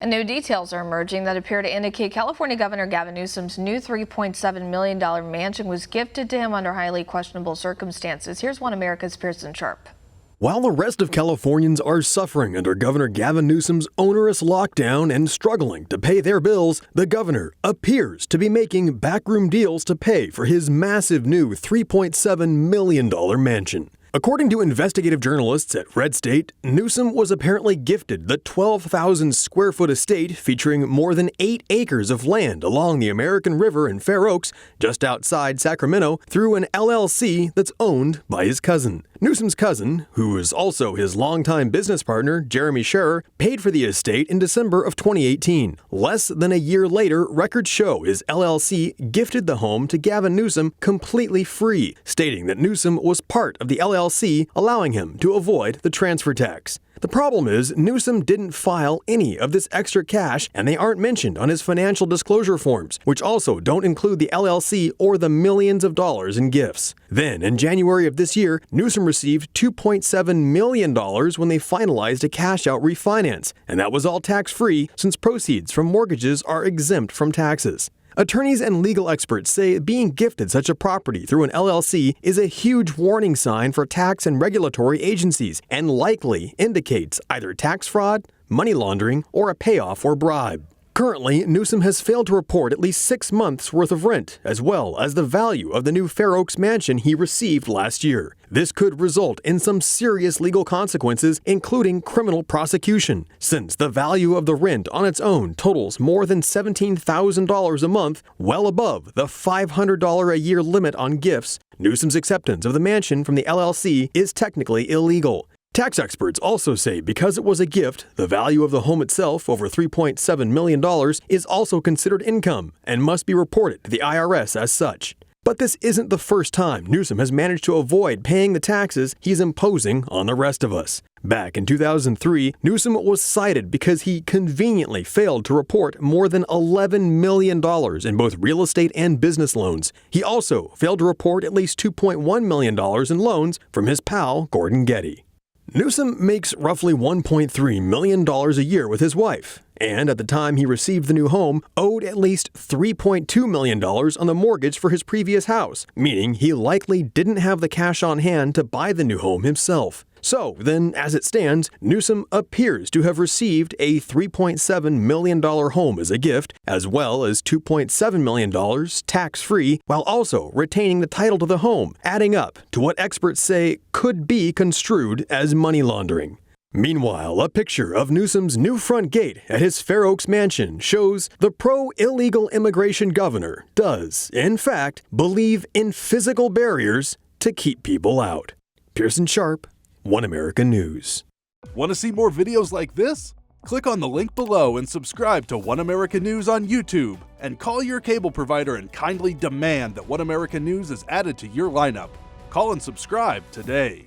And new details are emerging that appear to indicate California Governor Gavin Newsom's new $3.7 million mansion was gifted to him under highly questionable circumstances. Here's One America's Pearson. While the rest of Californians are suffering under Governor Gavin Newsom's onerous lockdown and struggling to pay their bills, the governor appears to be making backroom deals to pay for his massive new $3.7 million mansion. According to investigative journalists at Red State, Newsom was apparently gifted the 12,000 square foot estate featuring more than 8 acres of land along the American River in Fair Oaks, just outside Sacramento, through an LLC that's owned by his cousin. Newsom's cousin, who is also his longtime business partner, Jeremy Scherer, paid for the estate in December of 2018. Less than a year later, records show his LLC gifted the home to Gavin Newsom completely free, stating that Newsom was part of the LLC, allowing him to avoid the transfer tax. The problem is, Newsom didn't file any of this extra cash, and they aren't mentioned on his financial disclosure forms, which also don't include the LLC or the millions of dollars in gifts. Then, in January of this year, Newsom received $2.7 million when they finalized a cash-out refinance, and that was all tax-free since proceeds from mortgages are exempt from taxes. Attorneys and legal experts say being gifted such a property through an LLC is a huge warning sign for tax and regulatory agencies and likely indicates either tax fraud, money laundering, or a payoff or bribe. Currently, Newsom has failed to report at least 6 months' worth of rent, as well as the value of the new Fair Oaks mansion he received last year. This could result in some serious legal consequences, including criminal prosecution, since the value of the rent on its own totals more than $17,000 a month, well above the $500 a year limit on gifts. Newsom's acceptance of the mansion from the LLC is technically illegal. Tax experts also say because it was a gift, the value of the home itself, over $3.7 million, is also considered income and must be reported to the IRS as such. But this isn't the first time Newsom has managed to avoid paying the taxes he's imposing on the rest of us. Back in 2003, Newsom was cited because he conveniently failed to report more than $11 million in both real estate and business loans. He also failed to report at least $2.1 million in loans from his pal, Gordon Getty. Newsom makes roughly $1.3 million a year with his wife, and at the time he received the new home, owed at least $3.2 million on the mortgage for his previous house, meaning he likely didn't have the cash on hand to buy the new home himself. So then, as it stands, Newsom appears to have received a $3.7 million home as a gift, as well as $2.7 million tax-free, while also retaining the title to the home, adding up to what experts say could be construed as money laundering. Meanwhile, a picture of Newsom's new front gate at his Fair Oaks mansion shows the pro-illegal immigration governor does, in fact, believe in physical barriers to keep people out. Pearson Sharp, One America News. Want to see more videos like this? Click on the link below and subscribe to One America News on YouTube. And call your cable provider and kindly demand that One America News is added to your lineup. Call and subscribe today.